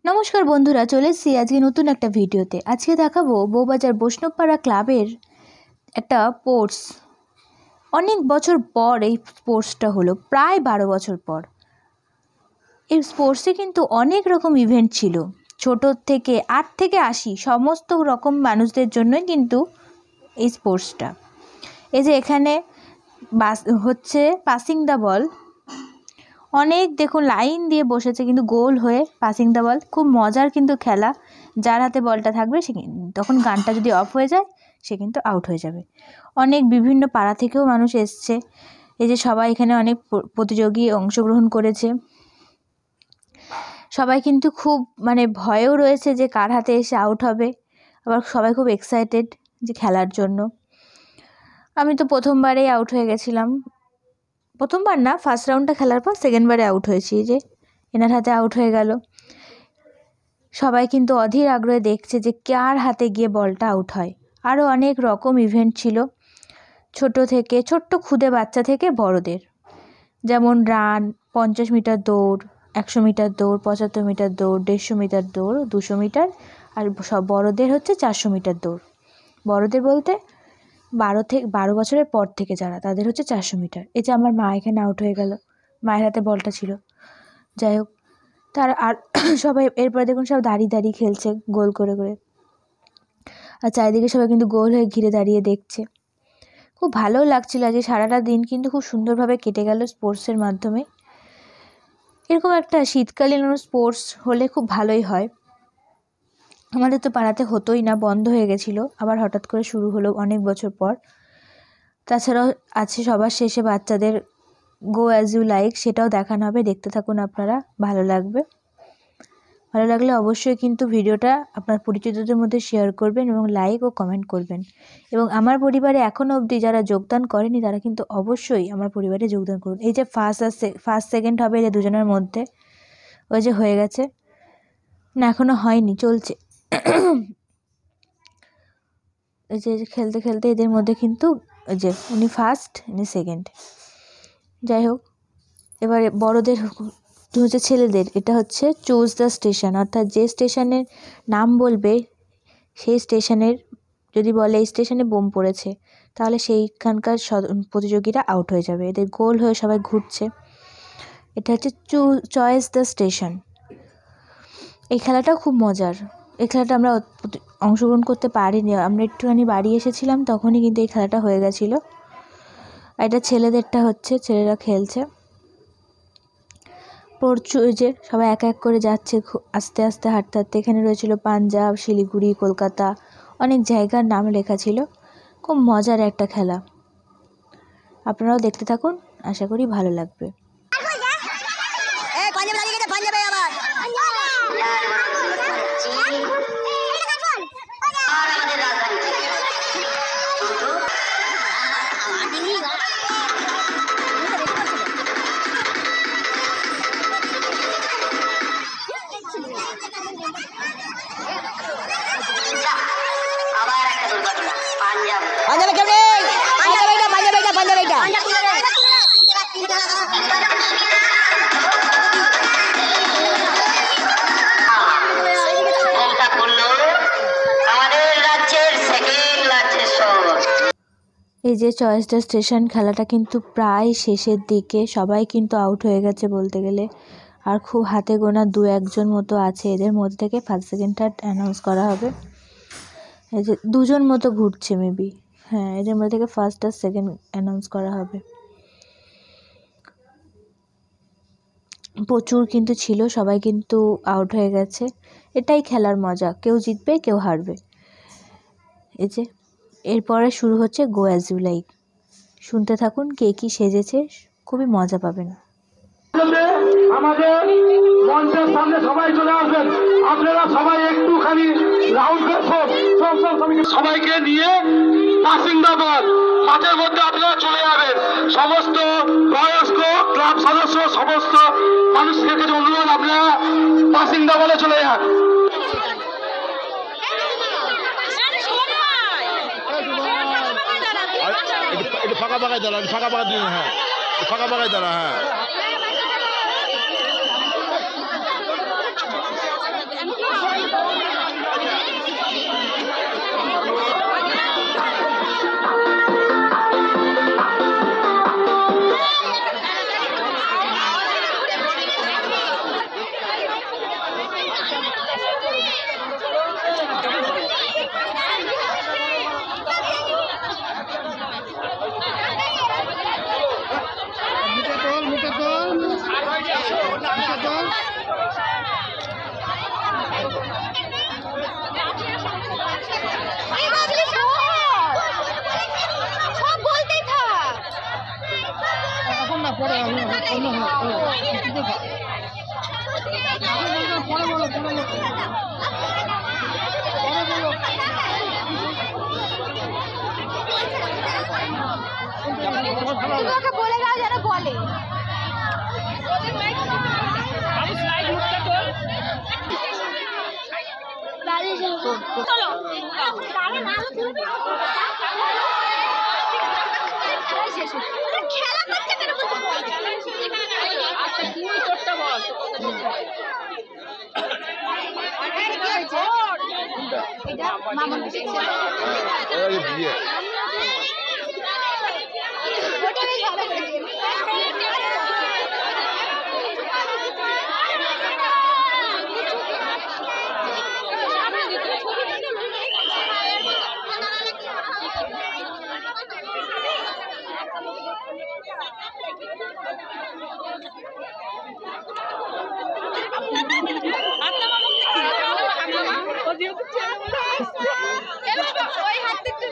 নমস্কার বন্ধুরা, চলে এসেছি আজকে নতুন একটা ভিডিওতে। আজকে দেখাবো বউবাজার বৈষ্ণবপাড়া ক্লাবের একটা স্পোর্টস। অনেক বছর পর এই স্পোর্টসটা হলো, প্রায় 12 বছর পর। এই স্পোর্টসে কিন্তু অনেক রকম ইভেন্ট ছিল, ছোট থেকে 8 থেকে 80 সমস্ত রকম মানুষদের জন্যই কিন্তু এই স্পোর্টসটা। এই যে এখানে হচ্ছে পাসিং দ্য বল, অনেক দেখুন লাইন দিয়ে বসেছে কিন্তু গোল হয়ে পাসিং দ্য বল। খুব মজার কিন্তু খেলা। যার হাতে বলটা থাকবে সে, তখন গানটা যদি অফ হয়ে যায় সে কিন্তু আউট হয়ে যাবে। অনেক বিভিন্ন পাড়া থেকেও মানুষ এসছে। এই যে সবাই এখানে অনেক প্রতিযোগী অংশগ্রহণ করেছে। সবাই কিন্তু খুব ভয়েও রয়েছে যে কার হাতে এসে আউট হবে, আবার সবাই খুব এক্সাইটেড যে খেলার জন্য। আমি তো প্রথমবারেই আউট হয়ে গেছিলাম। প্রথমবার না, ফার্স্ট রাউন্ডটা খেলার পর সেকেন্ডবারে আউট হয়েছি। যে এনার হাতে আউট হয়ে গেল। সবাই কিন্তু অধীর আগ্রহে দেখছে যে কার হাতে গিয়ে বলটা আউট হয়। আরও অনেক রকম ইভেন্ট ছিল, ছোট্ট খুদে বাচ্চা থেকে বড়দের, যেমন রান, 50 মিটার দৌড়, 100 মিটার দৌড়, 75 মিটার দৌড়, 150 মিটার দৌড়, 200 মিটার, আর সব বড়দের হচ্ছে 400 মিটার দৌড়। বড়দের বলতে 12 বছরের পর থেকে যারা, তাদের হচ্ছে 400 মিটার। এই যে আমার মা এখানে আউট হয়ে গেল, মায়ের হাতে বলটা ছিল। যাই হোক, আর সবাই এরপরে দেখুন সব দাঁড়িয়ে খেলছে গোল করে করে, আর চারিদিকে সবাই কিন্তু গোল হয়ে ঘিরে দাঁড়িয়ে দেখছে। খুব ভালোও লাগছিল। আজকে সারাটা দিন কিন্তু খুব সুন্দরভাবে কেটে গেল স্পোর্টসের মাধ্যমে। এরকম একটা শীতকালীন স্পোর্টস হলে খুব ভালোই হয়। আমাদের তো পাড়াতে হতোই না, বন্ধ হয়ে গেছিলো, আবার হঠাৎ করে শুরু হলো অনেক বছর পর। তাছাড়াও আছে সবার শেষে বাচ্চাদের গো অ্যাজ ইউ লাইক, সেটাও দেখানো হবে। দেখতে থাকুন আপনারা, ভালো লাগবে। ভালো লাগলে অবশ্যই কিন্তু ভিডিওটা আপনার পরিচিতদের মধ্যে শেয়ার করবেন এবং লাইক ও কমেন্ট করবেন। এবং আমার পরিবারে এখনও অবধি যারা যোগদান করেনি তারা কিন্তু অবশ্যই আমার পরিবারে যোগদান করুন। এই যে ফার্স্ট সেকেন্ড হবে যে দুজনের মধ্যে, ওই যে হয়ে গেছে না, এখনও হয়নি, চলছে। এই যে খেলতে খেলতে এদের মধ্যে কিন্তু ওই যে উনি ফার্স্ট, ইনি সেকেন্ড। যাই হোক, এবারে বড়দের হচ্ছে ছেলেদের, এটা হচ্ছে চুজ দ্য স্টেশন, অর্থাৎ যে স্টেশনের নাম বলবে সেই স্টেশনের, যদি বলে এই স্টেশনে বোম পড়েছে, তাহলে সেইখানকার প্রতিযোগীরা আউট হয়ে যাবে। এদের গোল হয়ে সবাই ঘুরছে। এটা হচ্ছে চয়েস দ্য স্টেশন। এই খেলাটা খুব মজার। এই খেলাটা আমরা অংশগ্রহণ করতে পারিনি, আমরা একটুখানি বাড়ি এসেছিলাম, তখনই কিন্তু এই খেলাটা হয়ে গেছিলো। আর এটা ছেলেদেরটা হচ্ছে, ছেলেরা খেলছে। প্রচুর যে সবাই এক এক করে যাচ্ছে আস্তে আস্তে হাঁটতে হাঁটতে। এখানে রয়েছিল পাঞ্জাব, শিলিগুড়ি, কলকাতা, অনেক জায়গার নাম লেখা ছিল। খুব মজার একটা খেলা। আপনারাও দেখতে থাকুন, আশা করি ভালো লাগবে। পাঞ্জাবে কেউ নেই, পাঞ্জাব এইটা, পাঞ্জাব এইটা, পাঞ্জাব এইটা। এই যে চয়েস দ্য স্টেশন খেলাটা কিন্তু প্রায় শেষের দিকে, সবাই কিন্তু আউট হয়ে গেছে বলতে গেলে। আর খুব হাতে গোনা 2-1 মতো আছে, এদের মধ্যে থেকে ফার্স্ট সেকেন্ড থার্ড অ্যানাউন্স করা হবে। এই যে 2জন মতো ঘুরছে মেবি, হ্যাঁ, এদের মধ্যে থেকে ফার্স্ট আর সেকেন্ড অ্যানাউন্স করা হবে। প্রচুর কিন্তু ছিল, সবাই কিন্তু আউট হয়ে গেছে। এটাই খেলার মজা, কেউ জিতবে কেউ হারবে। এই যে এরপরে শুরু হচ্ছে গো অ্যাজ ইউ লাইক। শুনতে থাকুন, কে কী সেজেছে, খুবই মজা পাবেন। আমাদের মঞ্চের সামনে সবাই চলে আসবেন। আপনারা সবাই একটুখানি রাউন্ড করুন, সবাইকে নিয়ে পাসিং দ্য বল মাঠের মধ্যে আপনারা চলে যাবেন। সমস্ত বয়স্ক ক্লাব সদস্য, সমস্ত মানুষের কাছে অনুরোধ, আপনারা পাসিং দ্য বলে চলে যান। একটু ফাঁকা ফাঁকায় দাঁড়া, ফাঁকা ফাঁকা দিন, হ্যাঁ, ফাঁকা ফাঁকায় দাঁড়া, হ্যাঁ। ওকে বলে দাও যেন বলে।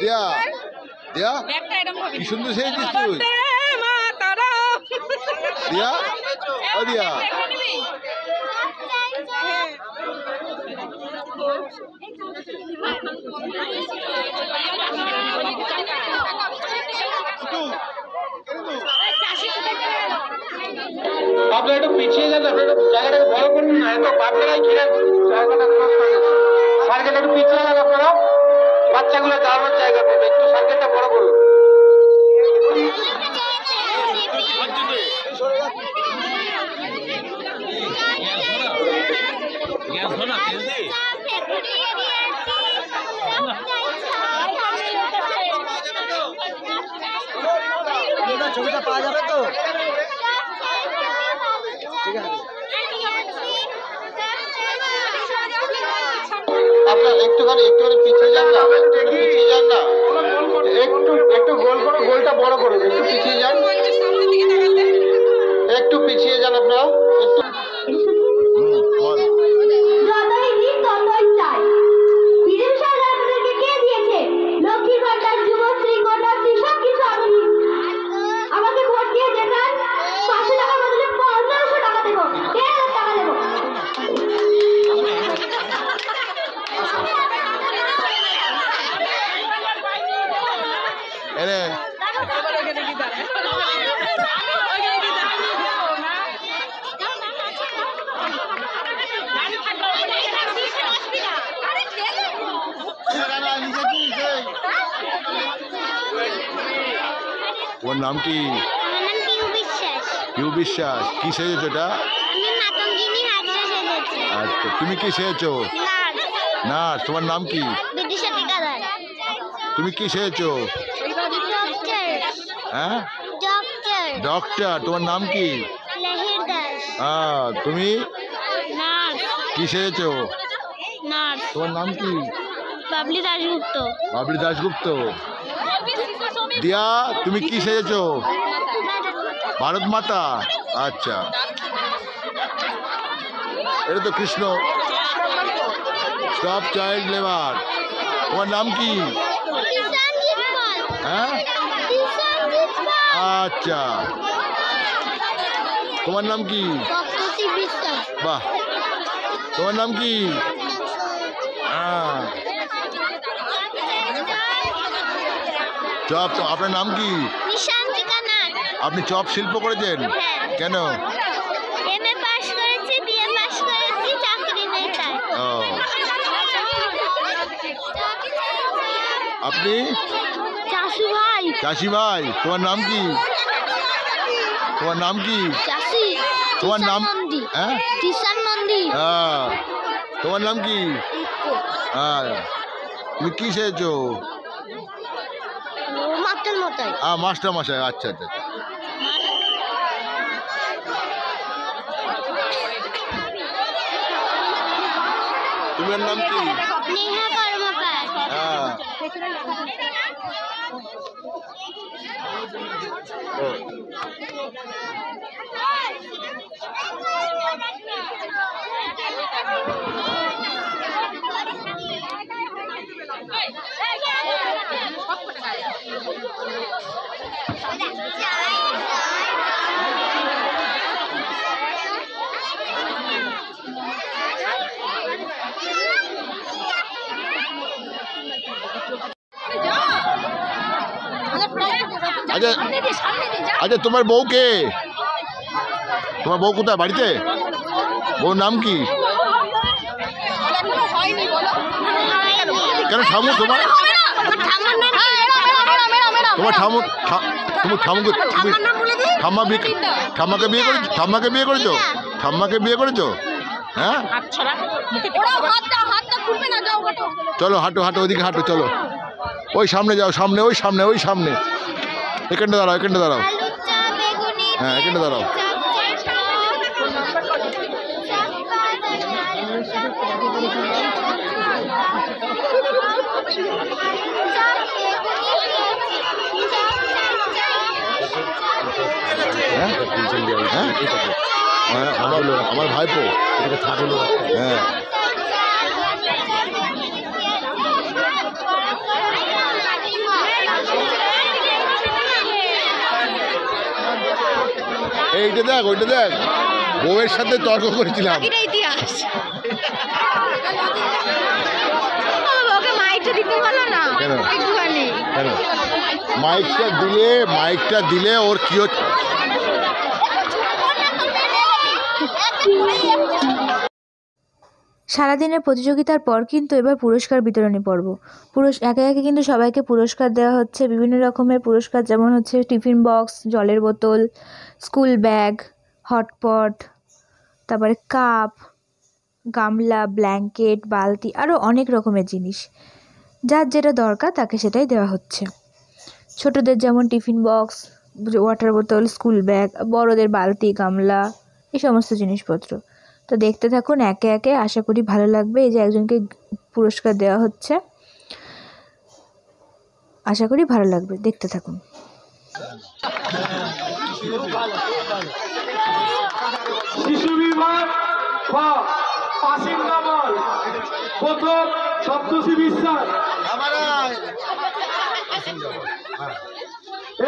দিয়া দিয়া কি সুন্দর সেজেছিস তুই দিয়া ও দিয়া আপনারা একটু পিছিয়ে যান, আপনারা জায়গাটাকে বড় করুন না, এত বাচ্চারাই ঘিরে জায়গাটা ক্লোজ করে গেছে। সার্কেলটা একটু পিছিয়ে যান আপনারা, বাচ্চাগুলো দাঁড়ানোর জায়গা পাবে, একটু সার্কেলটা বড় করুন। ছবিটা পাওয়া যাবে তো? ঠিক আছে। আপনার একটুখানি পিছিয়ে যান না, পিছিয়ে যান না, একটু গোল করো, গোলটা বড় করুন, একটু পিছিয়ে যান, একটু পিছিয়ে যান আপনারা একটু। যতই দিন ততই চাই। বিজেপি সরকার আপনাদেরকে কে দিয়েছে? লক্ষ্মীর ভান্ডার, যুবশ্রী, কন্যাশ্রী সবকিছু আমি। আমাকে ভোট দিয়ে দেখান, 500 টাকা বদলে 1500 টাকা দেবো, 1000 টাকা দেবো। এরে তোমার নাম কি? আমার নাম পিউ বিশ্বাস। পিউ বিশ্বাস। কি সেজেছো এটা? আমি মাতঙ্গিনী হাজরা সেজেছি। আচ্ছা, তুমি কি সেজেছো? নার্স। নার্স। তোমার নাম কি? বিদিশা টিকাদার। তুমি কি সেজেছো? ডক্টর। হ্যাঁ, ডক্টর। ডক্টর। তোমার নাম কি? লহির দাস। তুমি নার্স। কি সেজেছো? নার্স। তোমার নাম কি? বাবলি দাশগুপ্ত। বাবলি দাশগুপ্ত। দিয়া, তুমি কি সেজেছো? ভারত মাতা। আচ্ছা, এটা তো কৃষ্ণ। Stop child labour. তোমার নাম কি? হ্যাঁ, আচ্ছা, তোমার নাম কি? বাহ, তোমার নাম কি? চপ। আপনার নাম কি? আপনি চপ শিল্প করেছেন কেন? এমএ পাস করেছি, বিএ পাস করেছি, চাকরি নেই তাই। ও, আপনি? চাষু ভাই। চাষি ভাই। তোমার নাম কি? তোমার নাম কি? চাষি। তোমার নাম? হ্যাঁ, কিষান নন্দী। তোমার নাম কি? তুমি কি সেজেছো? মাস্টার মশাই। মাস্টার মশাই। আচ্ছা আচ্ছা। তোমার নাম কি? নেহা কর্মকার। আচ্ছা আচ্ছা, তোমার বউ কে? তোমার বউ কোথায়? বাড়িতে? বউর নাম কি? কেন ঠামু? তোমার তোমার ঠাম্মাকে বিয়ে করেছো? ঠাম্মাকে বিয়ে করেছো? ঠাম্মাকে বিয়ে করেছো? হ্যাঁ, চলো হাঁটো হাঁটো, ওইদিকে হাঁটো, চলো ওই সামনে যাও, সামনে ওই সামনে ওই সামনে। এখানটা দাঁড়াও, এখানটা দাঁড়াও, হ্যাঁ এখানটা দাঁড়াও। হ্যাঁ, আমার ভাইপো। হ্যাঁ, এইটা দেখ, ওইটা দেখ, বউয়ের সাথে তর্ক করেছিলাম। কেন কেন মাইকটা দিলে ওর কি হচ্ছে? সারাদিনের প্রতিযোগিতার পর কিন্তু এবার পুরস্কার বিতরণী পর্ব। একে একে কিন্তু সবাইকে পুরস্কার দেওয়া হচ্ছে, বিভিন্ন রকমের পুরস্কার, যেমন হচ্ছে টিফিন বক্স, জলের বোতল, স্কুল ব্যাগ, হটপট, তারপরে কাপ, গামলা, ব্ল্যাঙ্কেট, বালতি, আরও অনেক রকমের জিনিস। যার যেটা দরকার তাকে সেটাই দেওয়া হচ্ছে। ছোটদের যেমন টিফিন বক্স, ওয়াটার বোতল, স্কুল ব্যাগ, বড়দের বালতি, গামলা, এই সমস্ত জিনিসপত্র। তো দেখতে থাকুন একে একে, আশা করি ভালো লাগবে। এই যে একজনকে পুরস্কার দেওয়া হচ্ছে, আশা করি ভালো লাগবে, দেখতে থাকুন। শিশু বিভাগ বা পাসিংদা বল, প্রথম সপ্তর্ষি বিশ্বাস।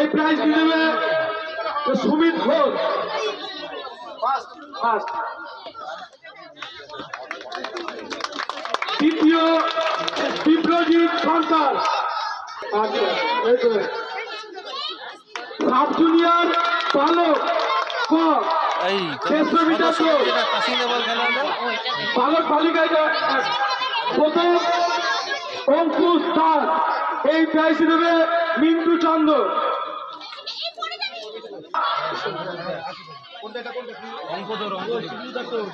এই প্রাইজ দেবে সুমিত ঘোষ, ফার্স্ট। দ্বিতীয় বিপ্রজিৎ সরকার, সাব জুনিয়র বালক বালক বালিকায় প্রথম অঙ্কুশ দাস। এই প্রাইজ দেবে মিন্টু চন্দ্র।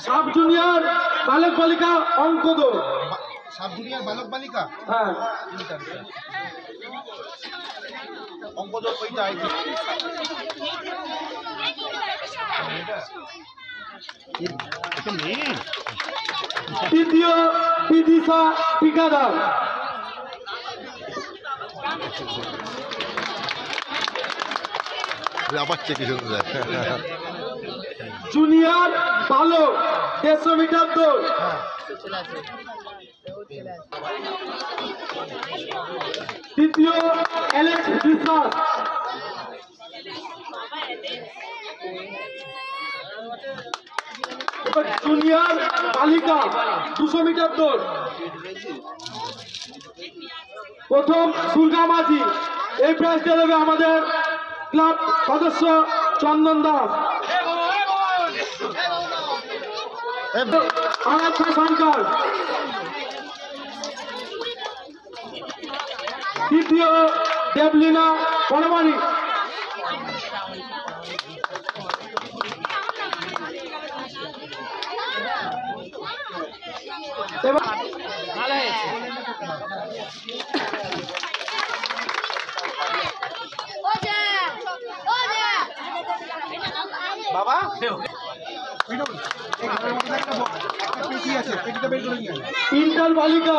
সাব জুনিয়র বালক বালিকা অঙ্কদৌড়। সাব জুনিয়র বালক বালিকা, হ্যাঁ অঙ্কদৌড় ওইটা। তৃতীয় বিদিশা ঠিকাদার। জুনিয়র বালক 150 মিটার দৌড়। তৃতীয় অ্যালেক্স বিশ্বাস। জুনিয়র বালিকা 200 মিটার দৌড়। প্রথম দুর্গা মাঝি। এই প্রাইজটা দেবে আমাদের ক্লাব সদস্য চন্দন দাস। আরাধ্যা সরকার। তৃতীয় দেবলীনা পরমাণিক। বাবা ইন্টার বালিকা।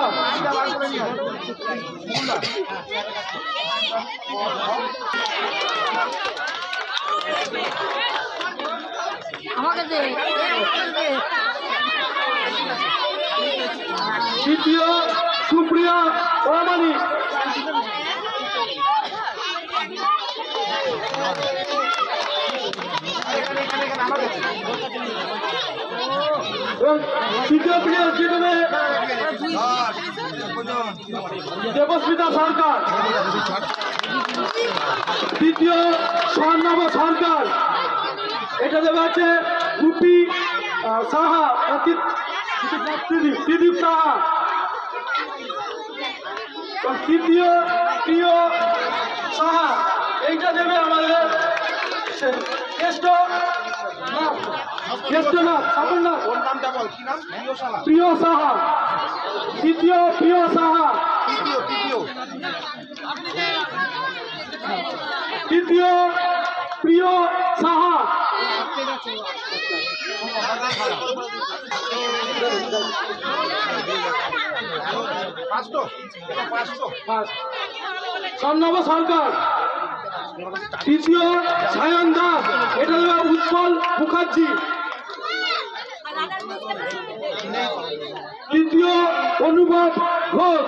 তৃতীয় সুপ্রিয়া পরমাণিক। তৃতীয় প্লেয়ার জিতবে দেবস্মিতা সরকার। দ্বিতীয় স্বর্ণব সরকার, এটা দেবে হচ্ছে গুপি সাহা, ত্রিদীপ সাহা। তৃতীয় প্রিয় সাহা, এইটা দেবে আমাদের প্রিয় সাহা। তৃতীয় প্রিয় সাহা, তৃতীয় প্রিয় সাহা। স্বর্ণব সরকার। তৃতীয় সায়ন দাস, এটা দেবে উৎপল মুখার্জি। তৃতীয় অনুভব ঘোষ।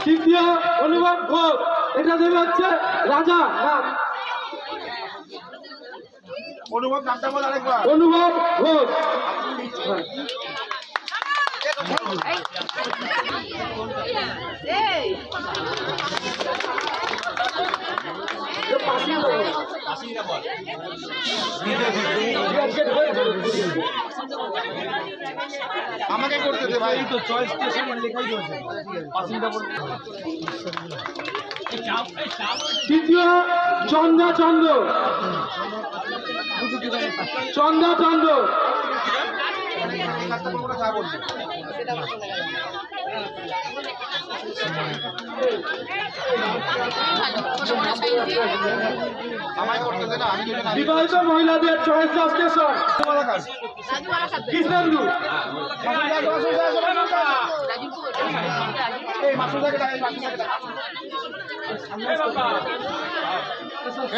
তৃতীয় অনুভব ঘোষ, এটা দেবে হচ্ছে রাজা নাথ। অনুভব ঘোষ। আমাকে করতে দে ভাই, তো চয়েস তৃতীয় চন্দা চন্দ্র, চন্দা চন্দ্র। বিবাহিত মহিলাদের চয়েস স্টেশন কৃষ্ণেন্দু।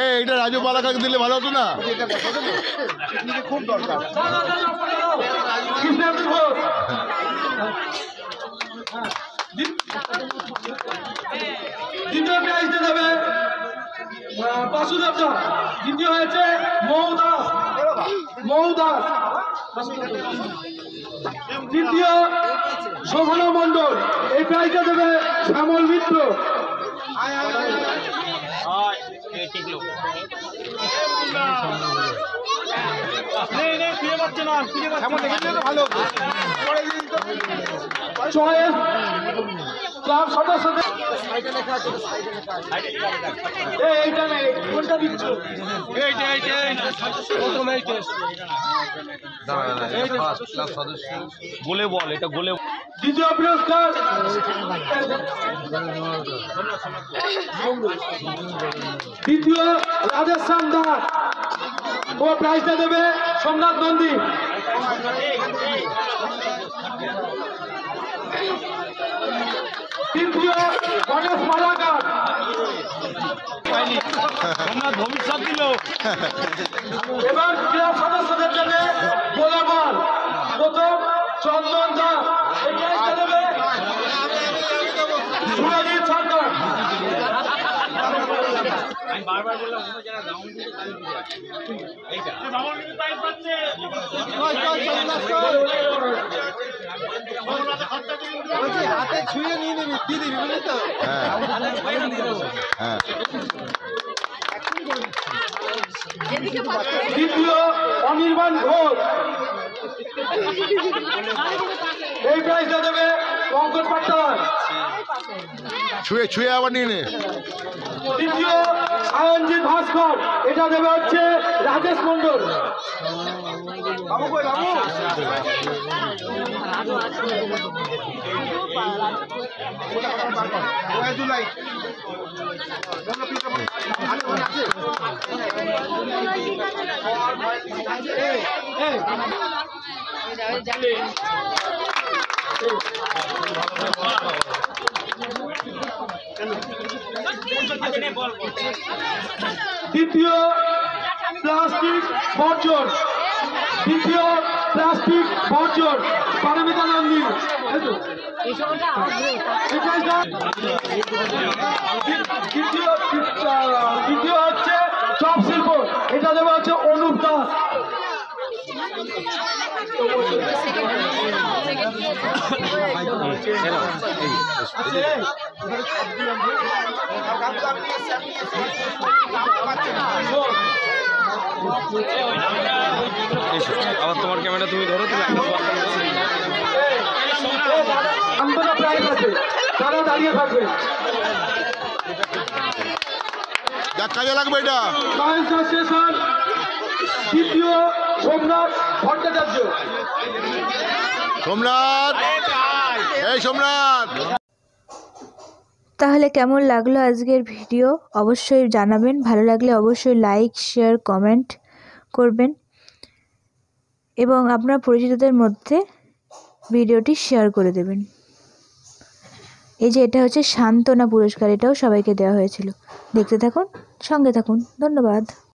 এইটা রাজু পালাকাকে দিলে ভালো হতো না? খুব দরকার। কৃষ্ণেন্দু ঘোষ। দ্বিতীয় প্রাইজটা দেবে বাসুদেব দাস। দ্বিতীয় হয়েছে মৌ দাস, মৌ দাস। তৃতীয় শোভনা মণ্ডল, এই প্রাইজটা দেবে শ্যামল মিত্র। চয়েস ক্লাব সদস্যদের এইটা নেই, কোনটা দিচ্ছ? গোলে বল, এটা গোলে। দ্বিতীয় পুরস্কার দ্বিতীয় রাজেশ্যাম দাস, ও প্রাইজটা দেবে সোমনাথ নন্দী। তৃতীয় গণেশ মালাকার। ভবিষ্যৎ দিল। এবার ক্লাব সদস্যদের জন্য গোলা বল। প্রথম চন্দন দাস, এই প্রাইজটা দেবে সুরজিৎ সরকার। হাতে ছুঁয়ে নিয়ে নিবি, দিয়ে দিবি, বুঝলি তো? দ্বিতীয় অনির্বাণ ঘোষ, এই প্রাইজটা দেবে পঙ্কজ পাট্টার। ছুঁয়ে ছুঁয়ে আবার নিয়ে নে। তৃতীয় সায়নজিৎ ভাস্কর, এটা দেবে হচ্ছে রাজেশ মন্ডল। দ্বিতীয় প্লাস্টিক বর্জন, দ্বিতীয় প্লাস্টিক বর্জন পারমিতা নন্দী। দ্বিতীয় হচ্ছে চপ শিল্প, এটা দেওয়া হচ্ছে অনুপ দাস। আবার তোমার ক্যামেরা তুমি ধরো, তুমি আন্তরা প্রাইজ আছে, তারা দাঁড়িয়ে থাকবে। যা কাজে লাগবে এটা। সায়েন্স অ্যাসোসিয়েশন দ্বিতীয় সোমনাথ ভট্টাচার্য। সোমনাথ, এই সোমনাথ। তাহলে কেমন লাগলো আজকের ভিডিও অবশ্যই জানাবেন। ভালো লাগলে অবশ্যই লাইক, শেয়ার, কমেন্ট করবেন এবং আপনার পরিচিতদের মধ্যে ভিডিওটি শেয়ার করে দেবেন। এই যে এটা হচ্ছে সান্ত্বনা পুরস্কার, এটাও সবাইকে দেওয়া হয়েছিল। দেখতে থাকুন, সঙ্গে থাকুন। ধন্যবাদ।